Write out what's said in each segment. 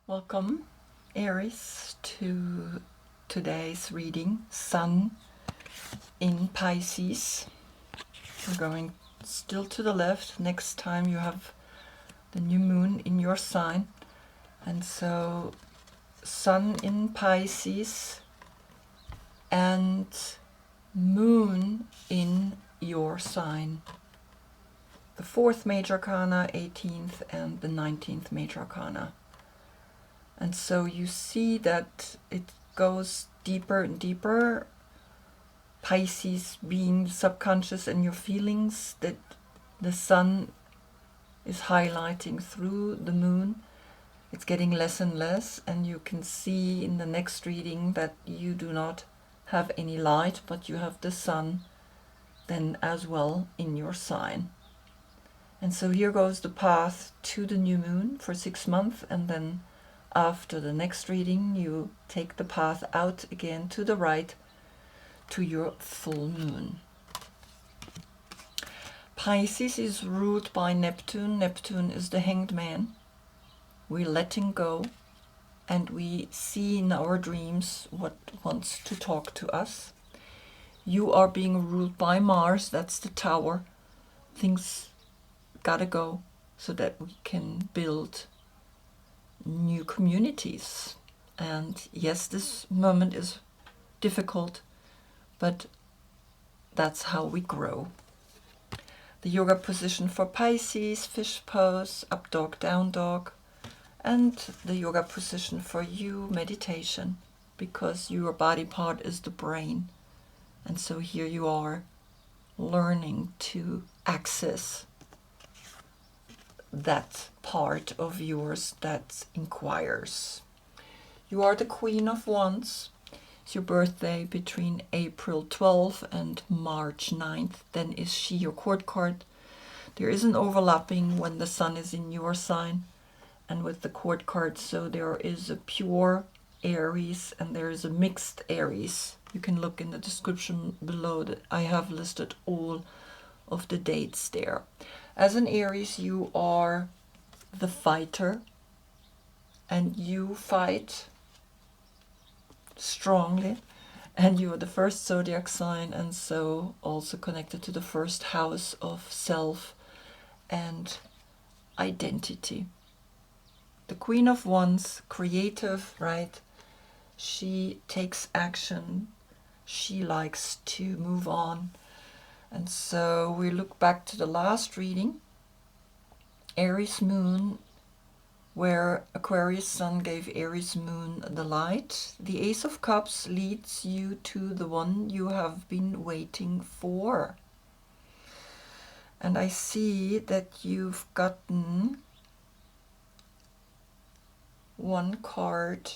Welcome, Aries, to today's reading, Sun in Pisces. We're going still to the left. Next time you have the new moon in your sign. And so, Sun in Pisces and Moon in your sign. The 4th major arcana, 18th, and the 19th major arcana. And so you see that it goes deeper and deeper. Pisces being subconscious and your feelings that the sun is highlighting through the moon. It's getting less and less, and you can see in the next reading that you do not have any light, but you have the sun then as well in your sign. And so here goes the path to the new moon for 6 months, and then after the next reading, you take the path out again to the right to your full moon. Pisces is ruled by Neptune. Neptune is the hanged man. We're letting go, and we see in our dreams what wants to talk to us. You are being ruled by Mars. That's the tower. Things gotta go so that we can build new communities. And yes, this moment is difficult, but that's how we grow. The yoga position for Pisces, fish pose, up dog, down dog, and the yoga position for you, meditation, because your body part is the brain. And so here you are learning to access that part of yours that inquires. You are the Queen of Wands. It's your birthday between April 12th and March 9th. Then is she your court card. There is an overlapping when the sun is in your sign and with the court card. So there is a pure Aries and there is a mixed Aries. You can look in the description below that I have listed all of the dates there. As an Aries, you are the fighter, and you fight strongly, and you are the first zodiac sign, and so also connected to the first house of self and identity. The Queen of Wands, creative, right? She takes action. She likes to move on. And so we look back to the last reading, Aries Moon, where Aquarius Sun gave Aries Moon the light. The Ace of Cups leads you to the one you have been waiting for. And I see that you've gotten one card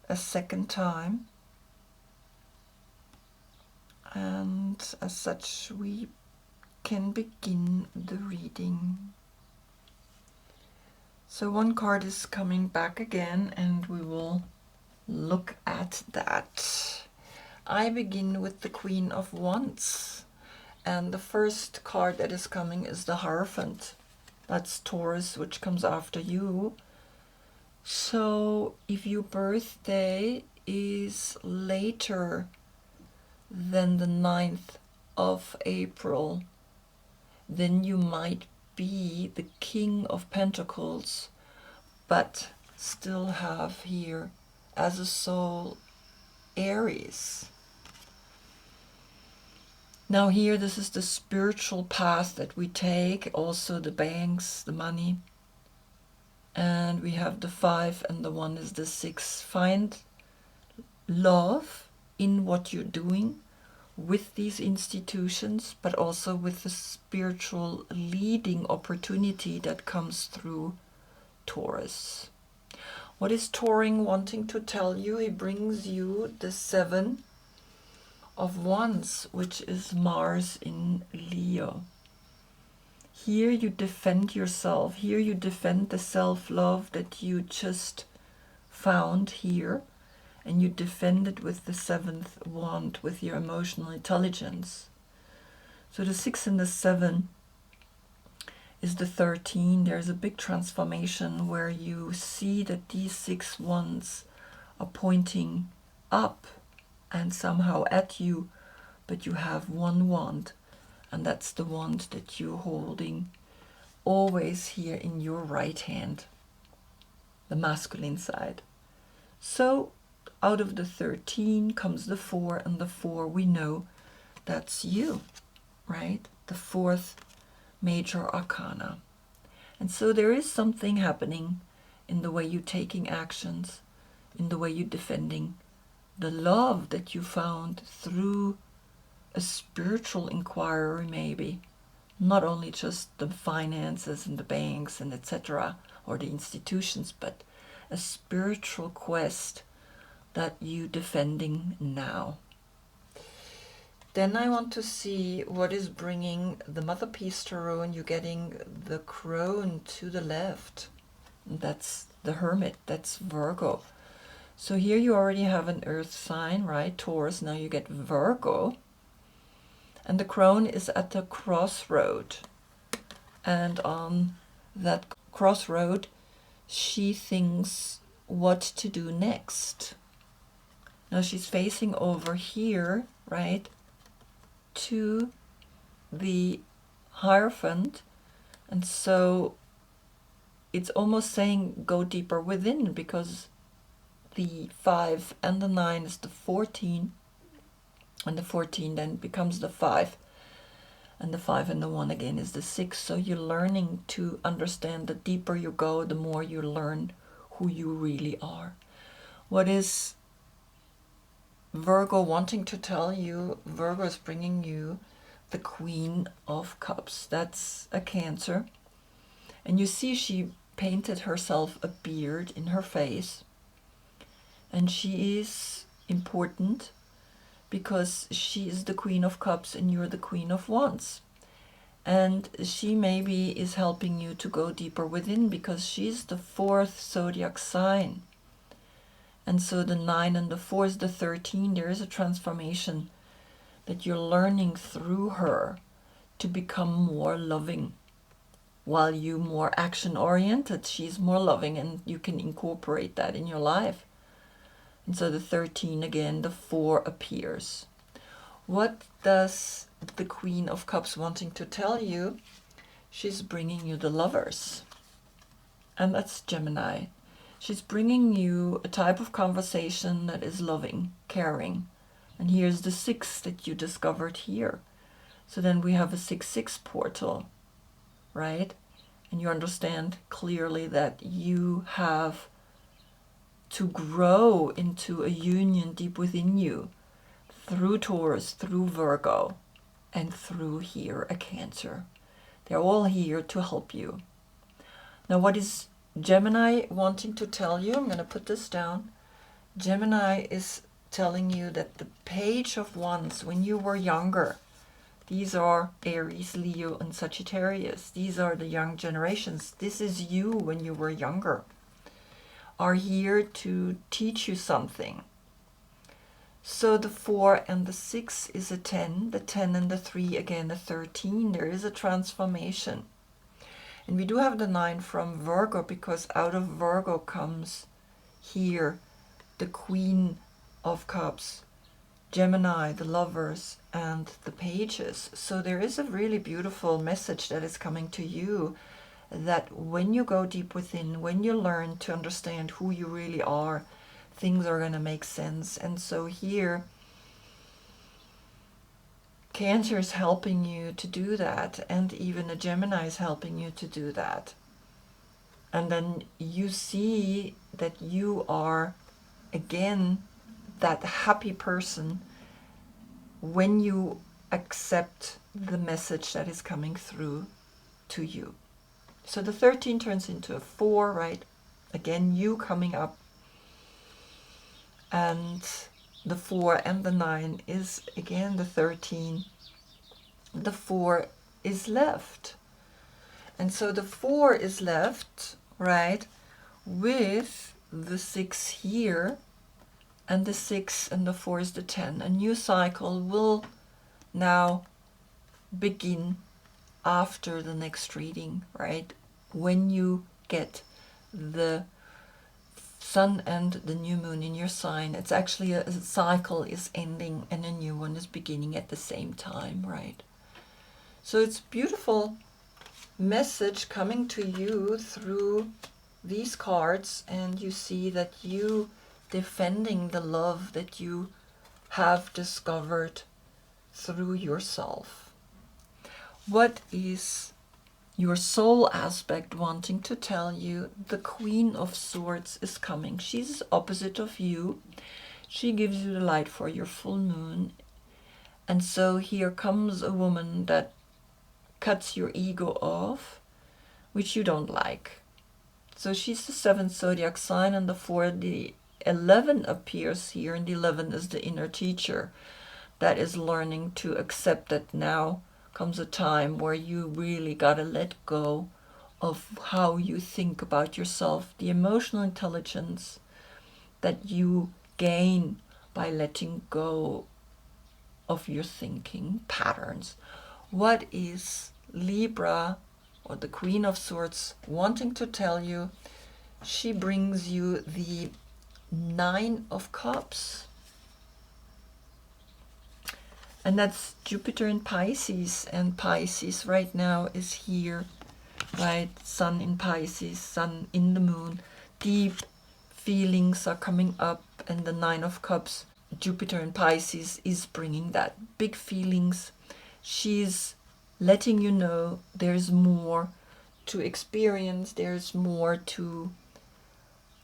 a second time. And as such, we can begin the reading. So one card is coming back again, and we will look at that. I begin with the Queen of Wands, and the first card that is coming is the Hierophant. That's Taurus, which comes after you. So if your birthday is later than the 9th of April, then you might be the King of Pentacles, but still have here as a soul Aries. Now here, this is the spiritual path that we take, also the banks, the money, and we have the 5 and the 1 is the 6. Find love in what you're doing with these institutions, but also with the spiritual leading opportunity that comes through Taurus. What is Taurin wanting to tell you? He brings you the 7 of Wands, which is Mars in Leo. Here you defend yourself. Here you defend the self-love that you just found here. And you defend it with the 7th wand, with your emotional intelligence. So the 6 and the 7 is the 13. There's a big transformation where you see that these 6 wands are pointing up and somehow at you, but you have one wand, and that's the wand that you're holding always here in your right hand, the masculine side. So out of the 13 comes the 4, and the 4 we know that's you, right? The 4th major arcana. And so there is something happening in the way you're taking actions, in the way you're defending the love that you found through a spiritual inquiry, maybe. Not only just the finances and the banks and etc., or the institutions, but a spiritual quest that you defending now. Then I want to see what is bringing the Mother Piece Tarot, and you're getting the Crone to the left. That's the Hermit, that's Virgo. So here you already have an earth sign, right? Taurus, now you get Virgo. And the Crone is at the crossroad. And on that crossroad, she thinks what to do next. Now she's facing over here, right, to the Hierophant, and so it's almost saying go deeper within, because the 5 and the 9 is the 14, and the 14 then becomes the 5, and the 5 and the 1 again is the 6. So you're learning to understand, the deeper you go, the more you learn who you really are. What is Virgo wanting to tell you? Virgo is bringing you the Queen of Cups. That's a Cancer. And you see she painted herself a beard in her face. And she is important because she is the Queen of Cups and you're the Queen of Wands. And she maybe is helping you to go deeper within, because she's the 4th zodiac sign. And so the 9 and the 4 is the 13. There is a transformation that you're learning through her to become more loving. While you more action-oriented, she's more loving, and you can incorporate that in your life. And so the 13 again, the 4 appears. What does the Queen of Cups wanting to tell you? She's bringing you the Lovers. And that's Gemini. She's bringing you a type of conversation that is loving, caring. And here's the 6 that you discovered here. So then we have a 6-6 portal, right? And you understand clearly that you have to grow into a union deep within you through Taurus, through Virgo, and through here a Cancer. They're all here to help you. Now what is Gemini wanting to tell you? I'm going to put this down. Gemini is telling you that the Page of Wands, when you were younger, these are Aries, Leo, and Sagittarius. These are the young generations. This is you when you were younger, are here to teach you something. So the 4 and the 6 is a 10. The 10 and the 3, again, a 13. There is a transformation. And we do have the 9 from Virgo, because out of Virgo comes here the Queen of Cups, Gemini, the Lovers, and the Pages. So there is a really beautiful message that is coming to you, that when you go deep within, when you learn to understand who you really are, things are going to make sense. And so here, Cancer is helping you to do that, and even a Gemini is helping you to do that. And then you see that you are, again, that happy person when you accept the message that is coming through to you. So the 13 turns into a 4, right? Again, you coming up. And the 4 and the 9 is again the 13. The 4 is left. And so the 4 is left, right, with the 6 here, and the 6 and the 4 is the 10. A new cycle will now begin after the next reading, right? When you get the sun and the new moon in your sign, it's actually a cycle is ending and a new one is beginning at the same time, right? So it's beautiful message coming to you through these cards, and you see that you defending the love that you have discovered through yourself. What is your soul aspect wanting to tell you? The Queen of Swords is coming. She's opposite of you. She gives you the light for your full moon. And so here comes a woman that cuts your ego off, which you don't like. So she's the 7th zodiac sign, and the 4, the 11 appears here, and the 11 is the inner teacher that is learning to accept that now comes a time where you really gotta let go of how you think about yourself, the emotional intelligence that you gain by letting go of your thinking patterns. What is Libra, or the Queen of Swords, wanting to tell you? She brings you the 9 of Cups. And that's Jupiter in Pisces, and Pisces right now is here, right? Sun in Pisces, Sun in the moon. Deep feelings are coming up, and the 9 of Cups, Jupiter in Pisces, is bringing that. Big feelings. She's letting you know there's more to experience, there's more to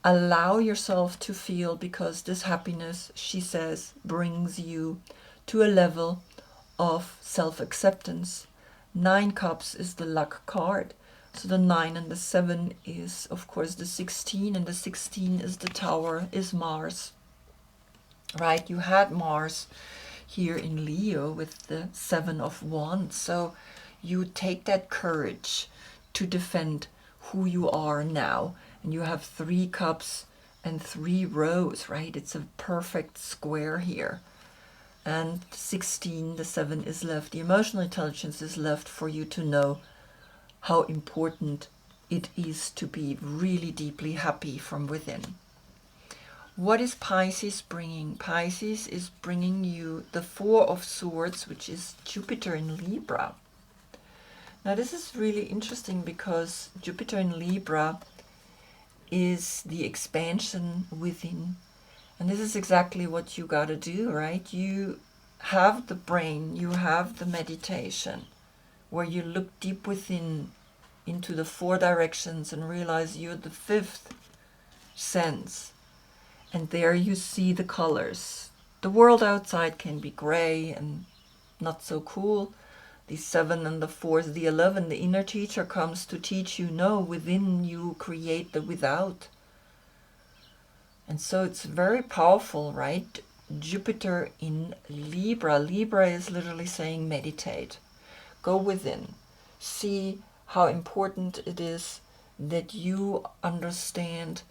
allow yourself to feel, because this happiness, she says, brings you to a level of self-acceptance. 9 Cups is the luck card. So the 9 and the 7 is, of course, the 16, and the 16 is the Tower, is Mars. Right? You had Mars here in Leo with the 7 of Wands. So you take that courage to defend who you are now. And you have 3 cups and 3 rows, right? It's a perfect square here. And 16, the 7 is left. The emotional intelligence is left for you to know how important it is to be really deeply happy from within. What is Pisces bringing? Pisces is bringing you the 4 of Swords, which is Jupiter in Libra. Now this is really interesting, because Jupiter in Libra is the expansion within. And this is exactly what you got to do, right? You have the brain, you have the meditation, where you look deep within into the 4 directions and realize you're the 5th sense. And there you see the colors. The world outside can be gray and not so cool. The 7 and the 4, the 11, the inner teacher comes to teach you, no, within you create the without. And so it's very powerful, right? Jupiter in Libra. Libra is literally saying meditate. Go within. See how important it is that you understand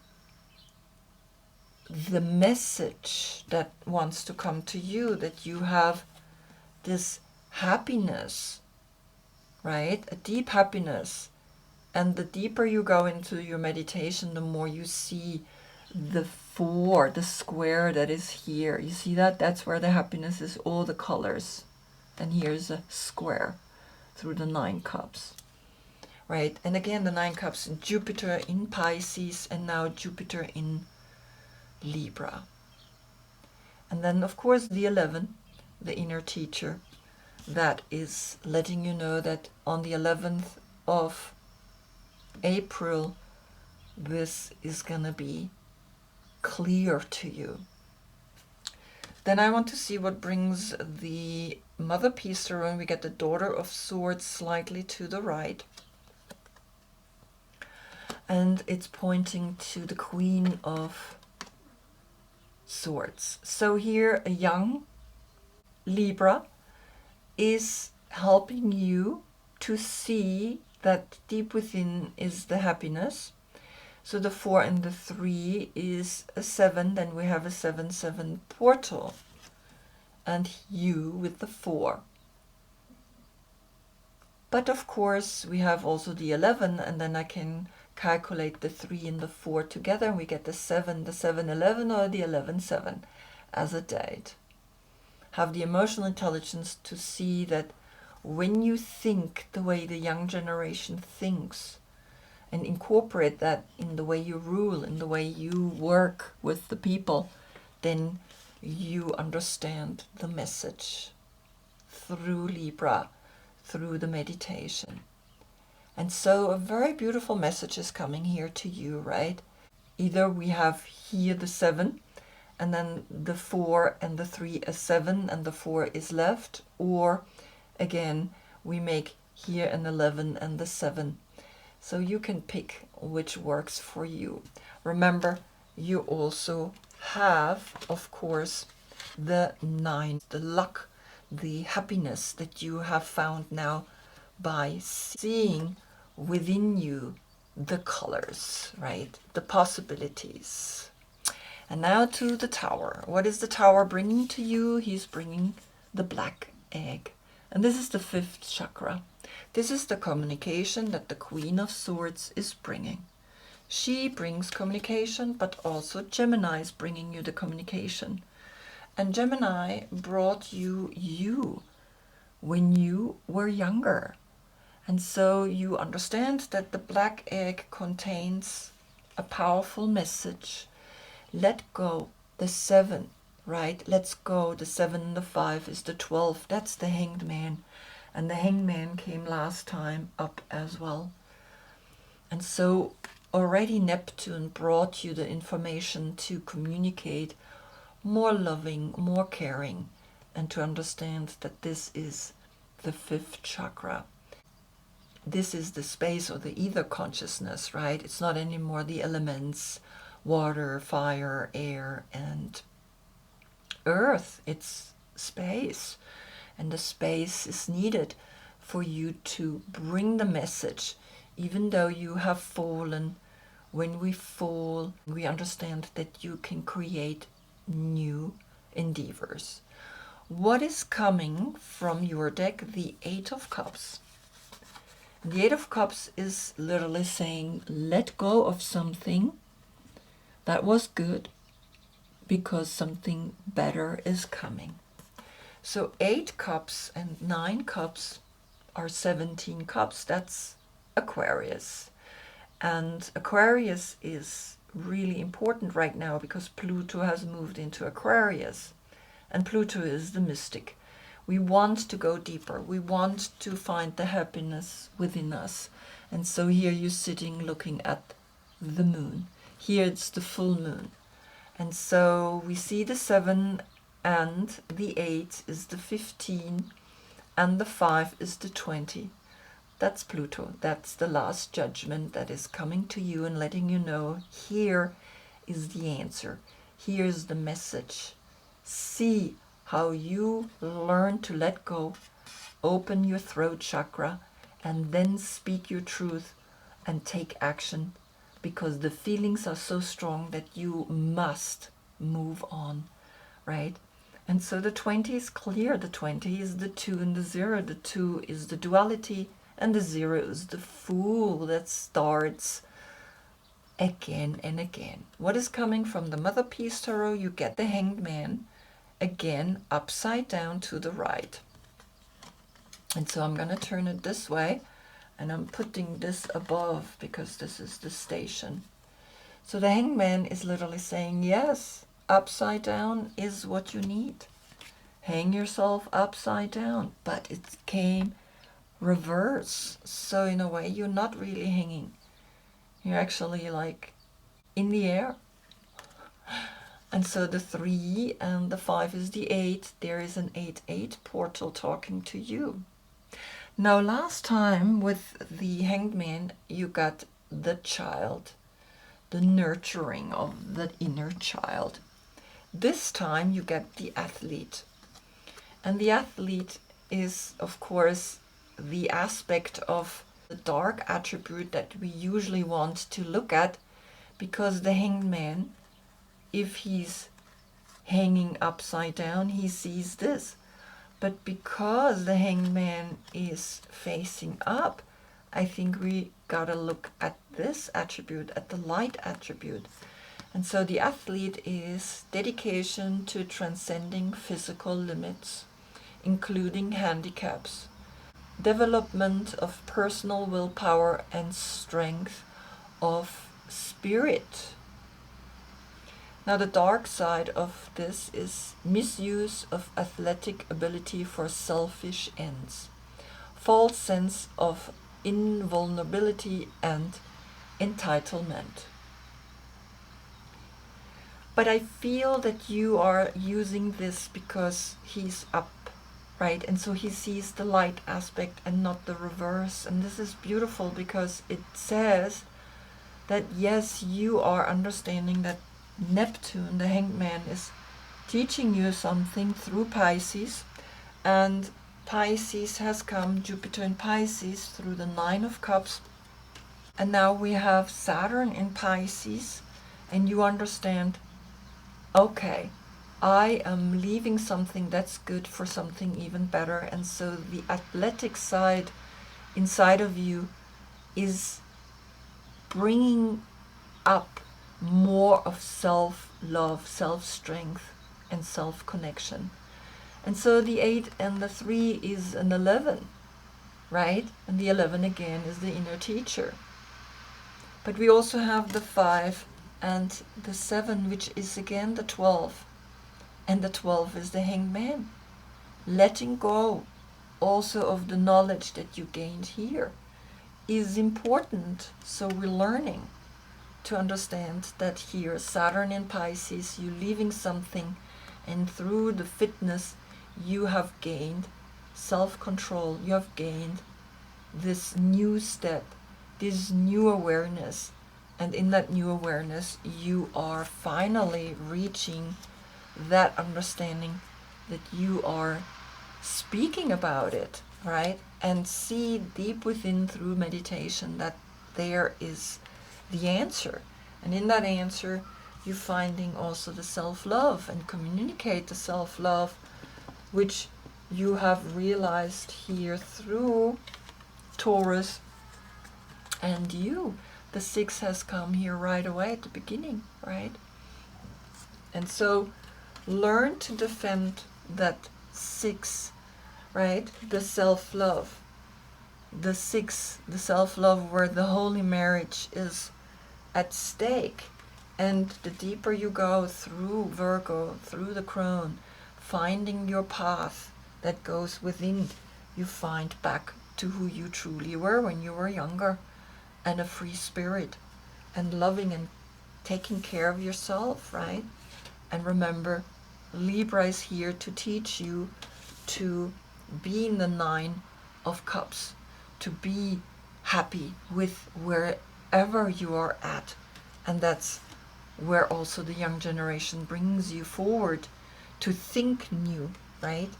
the message that wants to come to you, that you have this happiness, right? A deep happiness. And the deeper you go into your meditation, the more you see the 4, the square that is here. You see that? That's where the happiness is, all the colors. And here's a square through the 9 cups. Right? And again, the 9 cups, Jupiter in Pisces, and now Jupiter in Libra. And then, of course, the 11, the inner teacher, that is letting you know that on the 11th of April, this is going to be clear to you. Then I want to see what brings the Mother Piece to ruin. We get the Daughter of Swords slightly to the right. And it's pointing to the Queen of Swords. So here a young Libra is helping you to see that deep within is the happiness. So the 4 and the 3 is a 7, then we have a 7-7 portal. And you with the 4. But of course, we have also the 11, and then I can calculate the 3 and the 4 together, and we get the 711, or the 11-7 as a date. Have the emotional intelligence to see that when you think the way the young generation thinks, and incorporate that in the way you rule, in the way you work with the people, then you understand the message through Libra, through the meditation. And so a very beautiful message is coming here to you, right? Either we have here the 7, and then the 4 and the 3 as 7, and the 4 is left, or again, we make here an 11 and the 7. So you can pick which works for you. Remember, you also have, of course, the 9, the luck, the happiness that you have found now by seeing within you the colors, right? The possibilities. And now to the Tower. What is the Tower bringing to you? He's bringing the black egg. And this is the 5th chakra. This is the communication that the Queen of Swords is bringing. She brings communication, but also Gemini is bringing you the communication. And Gemini brought you when you were younger. And so you understand that the black egg contains a powerful message. Let go, the 7, right? Let's go. The 7 and the 5 is the 12. That's the Hanged Man. And the Hanged Man came last time up as well. And so already Neptune brought you the information to communicate more loving, more caring, and to understand that this is the 5th chakra. This is the space or the ether consciousness, right? It's not anymore the elements, water, fire, air, and earth. It's space. And the space is needed for you to bring the message. Even though you have fallen, when we fall, we understand that you can create new endeavors. What is coming from your deck? The 8 of Cups. The 8 of Cups is literally saying, let go of something that was good because something better is coming. So 8 cups and 9 cups are 17 cups. That's Aquarius. And Aquarius is really important right now because Pluto has moved into Aquarius. And Pluto is the mystic. We want to go deeper. We want to find the happiness within us. And so here you're sitting looking at the moon. Here it's the full moon. And so we see the 7 and the 8 is the 15 and the 5 is the 20. That's Pluto. That's the last judgment that is coming to you and letting you know here is the answer. Here's the message. See how you learn to let go, open your throat chakra, and then speak your truth and take action, because the feelings are so strong that you must move on, right? And so the 20 is clear. The 20 is the 2 and the 0. The 2 is the duality, and the 0 is the Fool that starts again and again. What is coming from the Mother Peace Tarot? You get the Hanged Man, again upside down to the right. And so I'm going to turn it this way, and I'm putting this above because this is the station. So the Hanged Man is literally saying, yes, upside down is what you need. Hang yourself upside down. But it came reverse. So in a way, you're not really hanging. You're actually like in the air. And so the 3 and the 5 is the 8. There is an 8-8 portal talking to you. Now, last time with the Hanged Man, you got the child, the nurturing of the inner child. This time you get the athlete. And the athlete is, of course, the aspect of the dark attribute that we usually want to look at, because the Hanged Man, if he's hanging upside down, he sees this. But because the Hanged Man is facing up, I think we gotta look at this attribute, at the light attribute. And so the athlete is dedication to transcending physical limits, including handicaps, development of personal willpower and strength of spirit. Now the dark side of this is misuse of athletic ability for selfish ends, false sense of invulnerability and entitlement. But I feel that you are using this because he's up, right? And so he sees the light aspect and not the reverse. And this is beautiful because it says that yes, you are understanding that Neptune, the Hanged Man, is teaching you something through Pisces. And Pisces has come, Jupiter in Pisces, through the Nine of Cups. And now we have Saturn in Pisces. And you understand, okay, I am leaving something that's good for something even better. And so the athletic side inside of you is bringing up more of self-love, self-strength, and self-connection. And so the 8 and the 3 is an 11, right? And the 11 again is the inner teacher. But we also have the 5 and the 7, which is again the 12. And the 12 is the Hanged Man. Letting go also of the knowledge that you gained here is important. So we're learning to understand that here, Saturn in Pisces, you're leaving something, and through the fitness, you have gained self-control, you have gained this new step, this new awareness, and in that new awareness, you are finally reaching that understanding that you are speaking about it, right? And see deep within through meditation that there is the answer. And in that answer, you're finding also the self-love and communicate the self-love, which you have realized here through Taurus and you. The 6 has come here right away at the beginning, right? And so learn to defend that 6, right? The self-love. The 6, the self-love, where the holy marriage is at stake. And the deeper you go through Virgo, through the crone, finding your path that goes within, you find back to who you truly were when you were younger, and a free spirit, and loving and taking care of yourself, right? And remember, Libra is here to teach you to be in the 9 of Cups, to be happy with wherever you are at. And that's where also the young generation brings you forward to think new, right?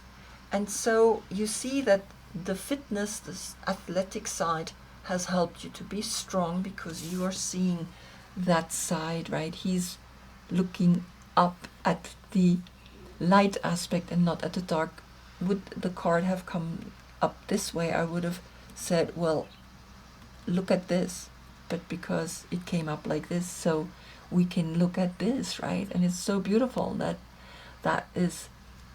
And so you see that the fitness, this athletic side, has helped you to be strong because you are seeing that side, right? He's looking up at the light aspect and not at the dark. Would the card have come up this way, I would have said, well, look at this. But because it came up like this, so we can look at this, right? And it's so beautiful that that is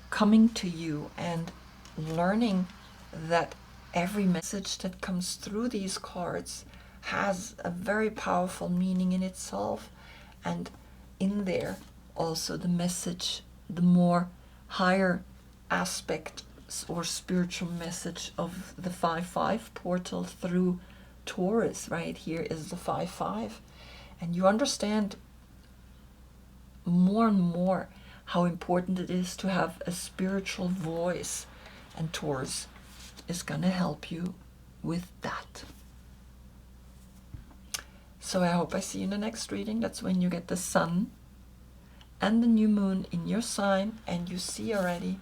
coming to you, and learning that every message that comes through these cards has a very powerful meaning in itself. And in there also the message, the more higher aspect or spiritual message of the 5-5 portal through Taurus, right? Here is the 5-5, and you understand more and more how important it is to have a spiritual voice, and Taurus is going to help you with that. So I hope I see you in the next reading. That's when you get the sun and the new moon in your sign, and you see already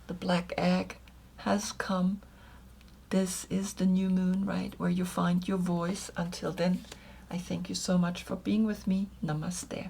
the black egg has come. This is the new moon, right, where you find your voice. Until then, I thank you so much for being with me. Namaste.